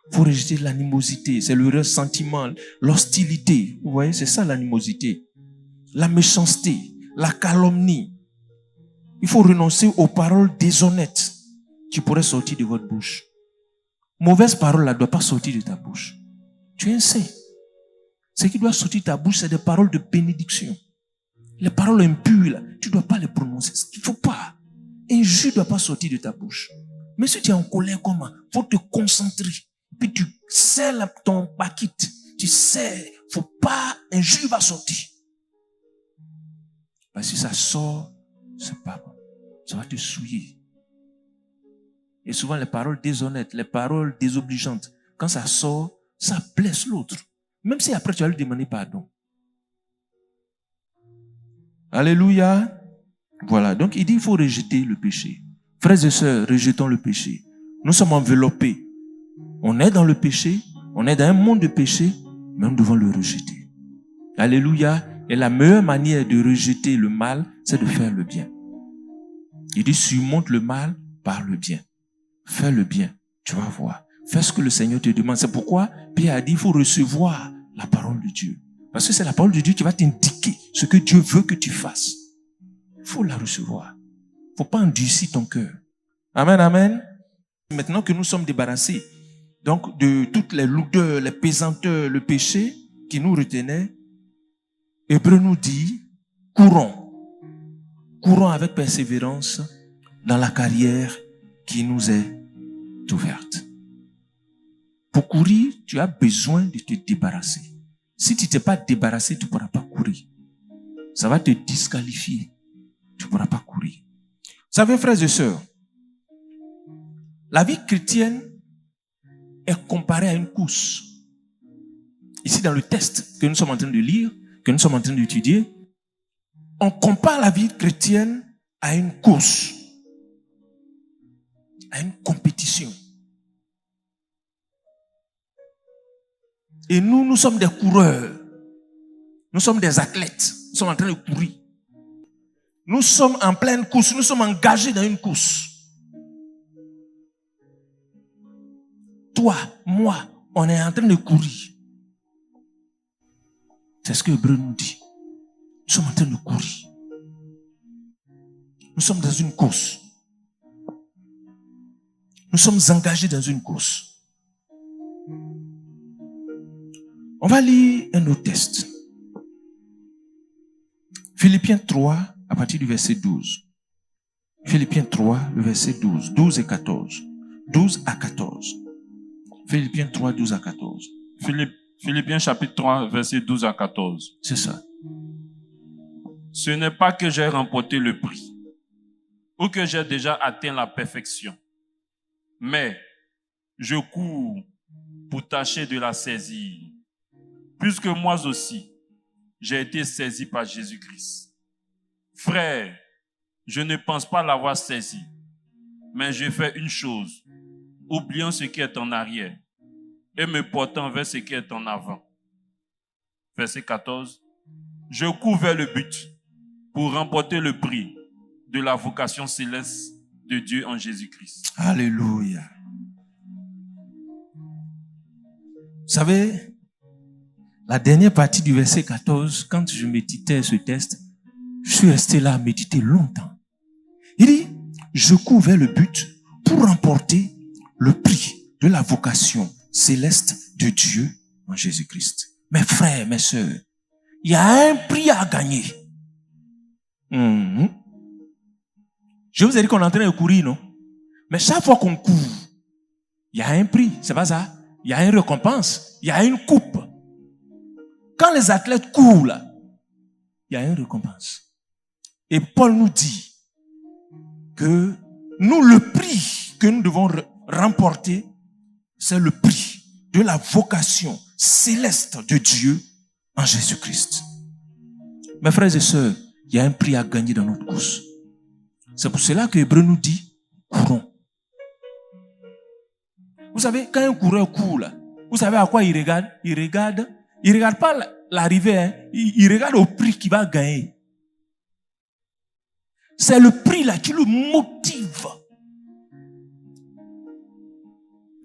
S1: Il faut rejeter l'animosité. C'est le ressentiment, l'hostilité. Vous voyez, c'est ça l'animosité. La méchanceté, la calomnie. Il faut renoncer aux paroles déshonnêtes qui pourraient sortir de votre bouche. Mauvaise parole ne doit pas sortir de ta bouche. Tu es un saint. Ce qui doit sortir de ta bouche, c'est des paroles de bénédiction. Les paroles impures, là, tu ne dois pas les prononcer. Il ne faut pas. Injure ne doit pas sortir de ta bouche. Mais si tu es en colère, comment? Il faut te concentrer. Puis tu serres ton paquet. Tu serres. Il ne faut pas. Injure va sortir. Parce que si ça sort, c'est pas bon. Ça va te souiller. Et souvent, les paroles déshonnêtes, les paroles désobligeantes, quand ça sort, ça blesse l'autre. Même si après tu vas lui demander pardon. Alléluia. Voilà. Donc, il dit il faut rejeter le péché. Frères et sœurs, rejetons le péché. Nous sommes enveloppés. On est dans le péché. On est dans un monde de péché. Mais nous devons le rejeter. Alléluia. Et la meilleure manière de rejeter le mal, c'est de faire le bien. Il dit surmonte le mal par le bien. Fais le bien. Tu vas voir. Fais ce que le Seigneur te demande. C'est pourquoi Pierre a dit il faut recevoir la parole de Dieu. Parce que c'est la parole de Dieu qui va t'indiquer ce que Dieu veut que tu fasses. Il faut la recevoir. Il ne faut pas endurcir ton cœur. Amen, amen. Maintenant que nous sommes débarrassés donc de toutes les lourdeurs, les pesanteurs, le péché qui nous retenait, Hébreu nous dit, courons. Courons avec persévérance dans la carrière qui nous est ouverte. Pour courir, tu as besoin de te débarrasser. Si tu ne t'es pas débarrassé, tu ne pourras pas courir. Ça va te disqualifier. Tu ne pourras pas courir. Vous savez, frères et sœurs, la vie chrétienne est comparée à une course. Ici, dans le test que nous sommes en train de lire, que nous sommes en train d'étudier, on compare la vie chrétienne à une course, à une compétition. Et nous sommes des coureurs. Nous sommes des athlètes. Nous sommes en train de courir. Nous sommes en pleine course. Nous sommes engagés dans une course. Toi, moi, on est en train de courir. C'est ce que Hébreu nous dit. Nous sommes en train de courir. Nous sommes dans une course. Nous sommes engagés dans une course. On va lire un autre texte. Philippiens 3, à partir du verset 12. Philippiens 3, le verset 12. 12 et 14. 12 à 14. Philippiens 3, 12 à 14.
S2: Philippiens chapitre 3, verset 12 à 14.
S1: C'est ça.
S2: Ce n'est pas que j'ai remporté le prix ou que j'ai déjà atteint la perfection, mais je cours pour tâcher de la saisir, puisque moi aussi, j'ai été saisi par Jésus-Christ. Frère, je ne pense pas l'avoir saisi, mais je fais une chose, oubliant ce qui est en arrière et me portant vers ce qui est en avant. Verset 14. Je cours vers le but pour remporter le prix de la vocation céleste de Dieu en Jésus-Christ.
S1: Alléluia. Vous savez, la dernière partie du verset 14, quand je méditais ce texte, je suis resté là à méditer longtemps. Il dit, je cours vers le but pour remporter le prix de la vocation céleste de Dieu en Jésus-Christ. Mes frères, mes sœurs, il y a un prix à gagner. Je vous ai dit qu'on est en train de courir, non? Mais chaque fois qu'on court, il y a un prix, c'est pas ça? Il y a une récompense, il y a une coupe. Quand les athlètes courent là, il y a une récompense. Et Paul nous dit que nous, le prix que nous devons remporter, c'est le prix de la vocation céleste de Dieu en Jésus-Christ. Mes frères et sœurs, il y a un prix à gagner dans notre course. C'est pour cela que Hébreu nous dit, courons. Vous savez, quand un coureur court là, vous savez à quoi il regarde? Il regarde pas l'arrivée, hein? Il regarde au prix qu'il va gagner. C'est le prix là qui le motive.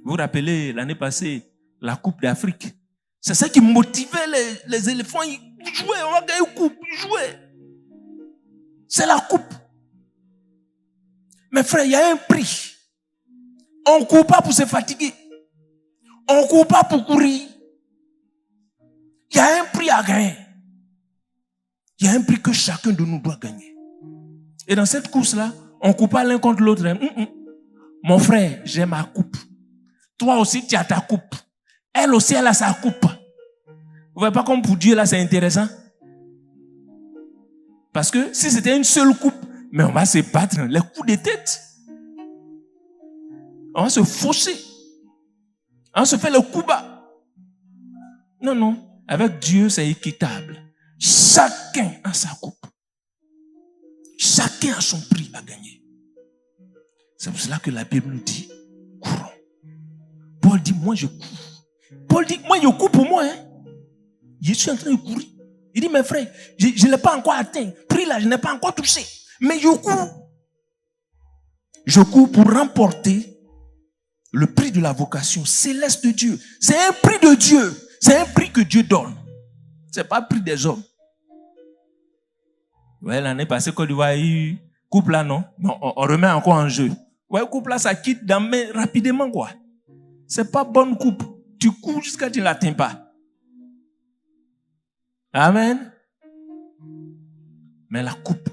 S1: Vous vous rappelez l'année passée, la Coupe d'Afrique. C'est ça qui motivait les éléphants. Ils jouaient, on va gagner une coupe, ils jouaient. C'est la coupe. Mes frères, il y a un prix. On ne court pas pour se fatiguer. On ne court pas pour courir. Il y a un prix à gagner. Il y a un prix que chacun de nous doit gagner. Et dans cette course-là, on ne court pas l'un contre l'autre. Mon frère, j'ai ma coupe. Toi aussi, tu as ta coupe. Elle aussi, elle a sa coupe. Vous voyez pas comme pour Dieu, là, c'est intéressant. Parce que si c'était une seule coupe, mais on va se battre les coups de tête. On va se faucher. On va se faire le coup bas. Non, non. Avec Dieu, c'est équitable. Chacun a sa coupe. Chacun a son prix à gagner. C'est pour cela que la Bible nous dit, courons. Paul dit, moi je cours. Paul dit, moi je cours pour moi. Hein. Je suis en train de courir. Il dit, mes frères, je ne l'ai pas encore atteint. Prix là, je n'ai pas encore touché. Mais je cours. Je cours pour remporter le prix de la vocation céleste de Dieu. C'est un prix de Dieu. C'est un prix que Dieu donne. Ce n'est pas le prix des hommes. Ouais, l'année passée, Côte d'Ivoire a eu coupe là, non? On remet encore en jeu. Ouais, coupe là, ça quitte dans main rapidement, quoi. C'est pas bonne coupe. Tu cours jusqu'à ce que tu ne l'atteins pas. Amen. Mais la coupe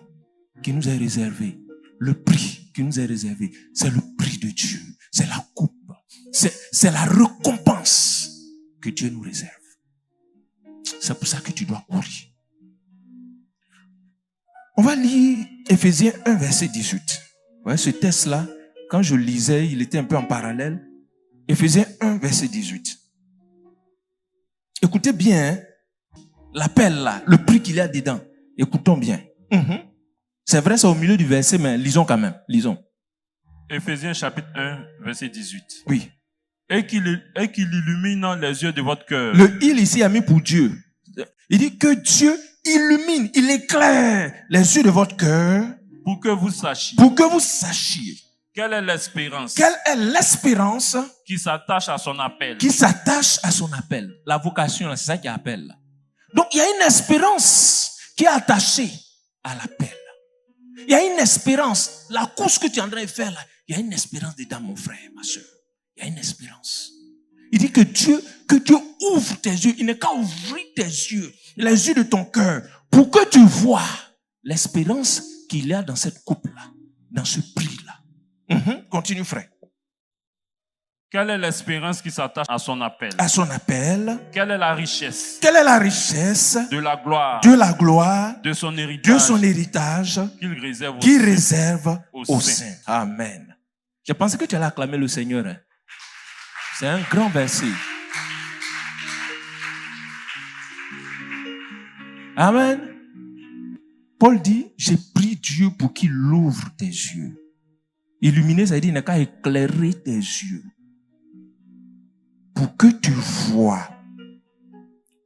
S1: qui nous est réservée, le prix qui nous est réservé, c'est le prix de Dieu. C'est la coupe. C'est la récompense que Dieu nous réserve. C'est pour ça que tu dois courir. On va lire Éphésiens 1, verset 18. Ouais, ce texte-là, quand je lisais, il était un peu en parallèle. Éphésiens 1, verset 18. Écoutez bien, hein, l'appel là, le prix qu'il y a dedans. Écoutons bien. C'est vrai, c'est au milieu du verset, mais lisons quand même. Lisons.
S2: Éphésiens chapitre 1, verset 18.
S1: Oui.
S2: Et qu'il illumine les yeux de votre cœur.
S1: Le il ici a mis pour Dieu. Il dit que Dieu illumine, il éclaire les yeux de votre cœur.
S2: Pour que vous sachiez.
S1: Pour que vous sachiez.
S2: Quelle est l'espérance?
S1: Quelle est l'espérance
S2: qui s'attache à son appel?
S1: Qui s'attache à son appel. La vocation, c'est ça qui appelle. Donc, il y a une espérance qui est attachée à l'appel. Il y a une espérance. La course que tu es en train de faire là, il y a une espérance dedans, mon frère, ma soeur. Il y a une espérance. Il dit que Dieu ouvre tes yeux. Il n'est qu'à ouvrir tes yeux, les yeux de ton cœur, pour que tu vois l'espérance qu'il y a dans cette coupe-là, dans ce prix-là. Continue, frère.
S2: Quelle est l'espérance qui s'attache à son appel?
S1: À son appel.
S2: Quelle est la richesse?
S1: Quelle est la richesse?
S2: De la gloire.
S1: De la gloire.
S2: De son héritage.
S1: De son héritage.
S2: Qu'il
S1: réserve aux saints. Amen. Je pensais que tu allais acclamer le Seigneur. Hein. C'est un grand verset. Amen. Paul dit, j'ai prié Dieu pour qu'il ouvre tes yeux. Illuminer, ça veut dire, il n'a qu'à éclairer tes yeux. Pour que tu vois,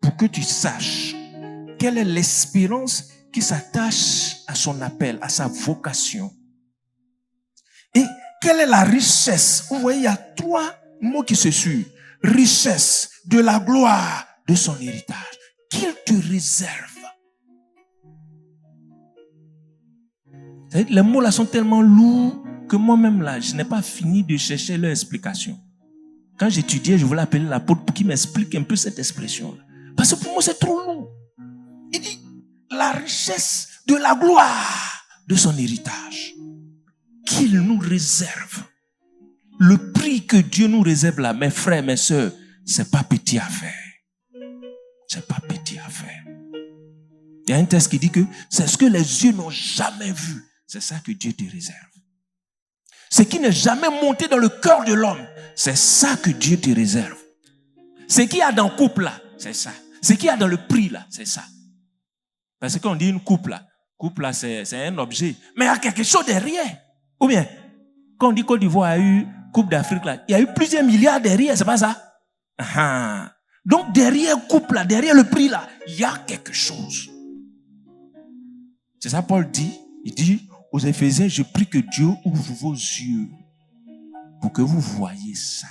S1: pour que tu saches quelle est l'espérance qui s'attache à son appel, à sa vocation. Et quelle est la richesse? Vous voyez, il y a 3 mots qui se suivent. Richesse, de la gloire, de son héritage. Qu'il te réserve. Les mots là sont tellement lourds que moi-même là, je n'ai pas fini de chercher leur explication. Quand j'étudiais, je voulais appeler l'apôtre pour qu'il m'explique un peu cette expression-là. Parce que pour moi, c'est trop lourd. Il dit, la richesse de la gloire de son héritage qu'il nous réserve. Le prix que Dieu nous réserve là, mes frères, mes sœurs, c'est pas petit à faire. C'est pas petit à faire. Il y a un texte qui dit que c'est ce que les yeux n'ont jamais vu. C'est ça que Dieu te réserve. Ce qui n'est jamais monté dans le cœur de l'homme, c'est ça que Dieu te réserve. Ce qu'il y a dans le couple là, c'est ça. Ce qu'il y a dans le prix là, c'est ça. Parce que quand on dit une coupe là, c'est un objet. Mais il y a quelque chose derrière. Ou bien, quand on dit Côte d'Ivoire a eu Coupe d'Afrique là, il y a eu plusieurs milliards derrière, c'est pas ça? Donc derrière coupe là, derrière le prix là, il y a quelque chose. C'est ça Paul dit. Il dit aux Éphésiens, je prie que Dieu ouvre vos yeux pour que vous voyez ça.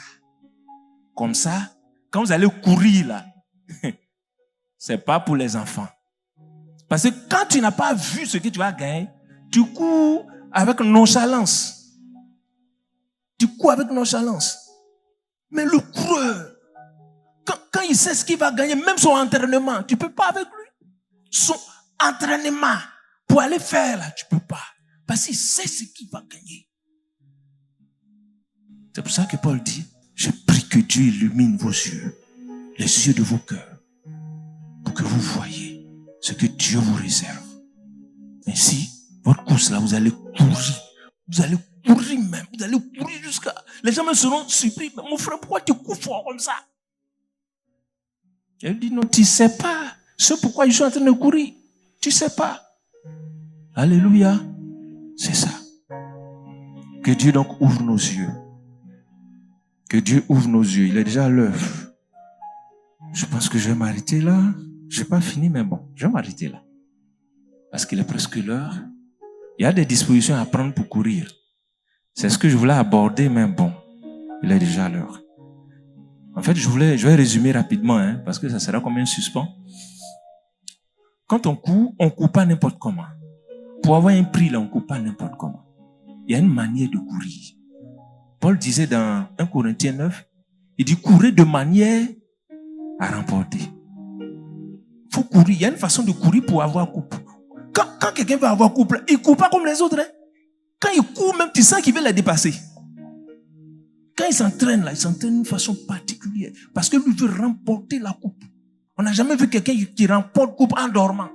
S1: Comme ça, quand vous allez courir là, c'est pas pour les enfants. Parce que quand tu n'as pas vu ce que tu vas gagner, tu cours avec nonchalance. Tu cours avec nonchalance. Mais le coureur, quand il sait ce qu'il va gagner, même son entraînement, tu ne peux pas avec lui. Son entraînement pour aller faire là, tu ne peux pas. Parce qu'il sait ce qu'il va gagner. C'est pour ça que Paul dit, je prie que Dieu illumine vos yeux, les yeux de vos cœurs, pour que vous voyez ce que Dieu vous réserve. Ainsi, votre course là, vous allez courir. Vous allez courir même. Vous allez courir jusqu'à... Les gens me seront surpris. Mais mon frère, pourquoi tu cours fort comme ça? Elle dit, non, tu ne sais pas. C'est pourquoi je suis en train de courir. Tu ne sais pas. Alléluia. C'est ça. Que Dieu donc ouvre nos yeux. Que Dieu ouvre nos yeux. Il est déjà à l'heure. Je pense que je vais m'arrêter là. Je n'ai pas fini, mais bon, je vais m'arrêter là. Parce qu'il est presque l'heure. Il y a des dispositions à prendre pour courir. C'est ce que je voulais aborder, mais bon, il est déjà l'heure. En fait, je vais résumer rapidement, parce que ça sera comme un suspens. Quand on court pas n'importe comment. Pour avoir un prix, là, on court pas n'importe comment. Il y a une manière de courir. Paul disait dans 1 Corinthiens 9, il dit courir de manière à remporter. Il faut courir. Il y a une façon de courir pour avoir coupe. Quand quelqu'un veut avoir couple, il ne court pas comme les autres. Quand il court, même tu sens qu'il veut les dépasser. Quand il s'entraîne, là, il s'entraîne d'une façon particulière. Parce que lui veut remporter la coupe. On n'a jamais vu quelqu'un qui remporte coupe en dormant.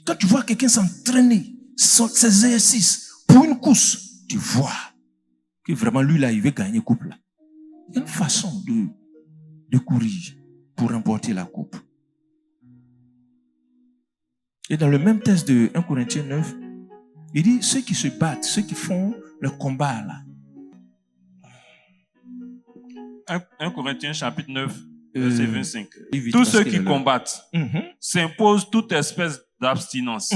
S1: Quand tu vois quelqu'un s'entraîner, ses exercices, pour une course, tu vois que vraiment lui, là, il veut gagner coupe. Là. Il y a une façon de courir pour remporter la coupe. Et dans le même texte de 1 Corinthiens 9, il dit, ceux qui se battent, ceux qui font le combat là.
S2: 1 Corinthiens chapitre 9, verset 25.
S1: Vite,
S2: Tous ceux
S1: parce
S2: qui
S1: que
S2: combattent s'imposent toute espèce d'abstinence.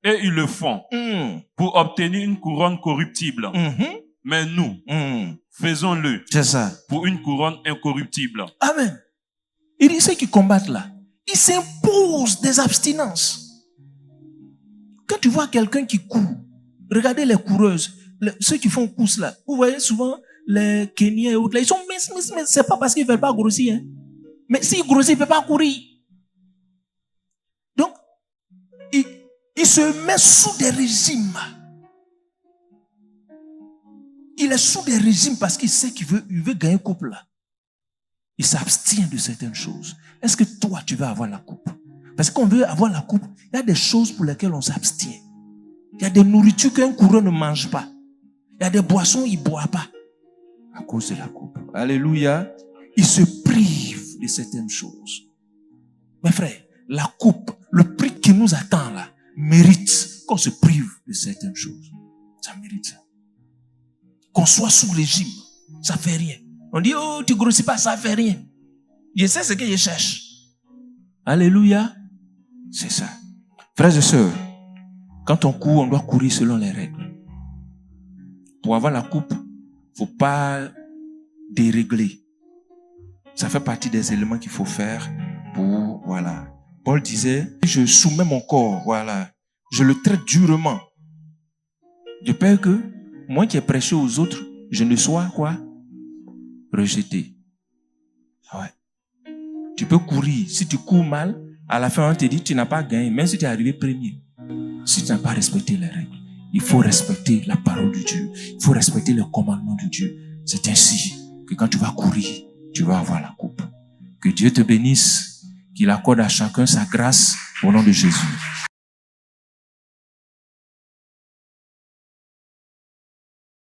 S2: Et ils le font pour obtenir une couronne corruptible. Mais nous, faisons-le
S1: C'est ça.
S2: pour une couronne incorruptible.
S1: Amen. Il dit, ceux qui combattent là, ils s'imposent des abstinences. Quand tu vois quelqu'un qui court, regardez les coureuses, ceux qui font course là, vous voyez souvent les Kenyans et autres là, ils sont minces, c'est pas parce qu'ils ne veulent pas grossir. Hein. Mais s'ils grossissent, ils ne peuvent pas courir. Donc, il se met sous des régimes. Il est sous des régimes parce qu'il sait qu'il veut gagner coupe là. Il s'abstient de certaines choses. Est-ce que toi, tu veux avoir la coupe? Parce qu'on veut avoir la coupe, il y a des choses pour lesquelles on s'abstient. Il y a des nourritures qu'un coureur ne mange pas. Il y a des boissons qu'il ne boit pas. À cause de la coupe. Alléluia. Il se prive de certaines choses. Mes frères, la coupe, le prix qui nous attend là, mérite qu'on se prive de certaines choses. Ça mérite ça. Qu'on soit sous régime, ça ne fait rien. On dit, oh, tu ne grossis pas, ça ne fait rien. Je sais ce que je cherche. Alléluia. C'est ça. Frères et sœurs, quand on court, on doit courir selon les règles. Pour avoir la coupe, il ne faut pas dérégler. Ça fait partie des éléments qu'il faut faire pour, voilà. Paul disait, je soumets mon corps, voilà. Je le traite durement. De peur que, moi qui ai prêché aux autres, je ne sois, quoi? Rejeté. Ouais. Tu peux courir. Si tu cours mal, à la fin, on te dit, tu n'as pas gagné, même si tu es arrivé premier. Si tu n'as pas respecté les règles, il faut respecter la parole de Dieu. Il faut respecter les commandements de Dieu. C'est ainsi que quand tu vas courir, tu vas avoir la coupe. Que Dieu te bénisse, qu'il accorde à chacun sa grâce au nom de Jésus.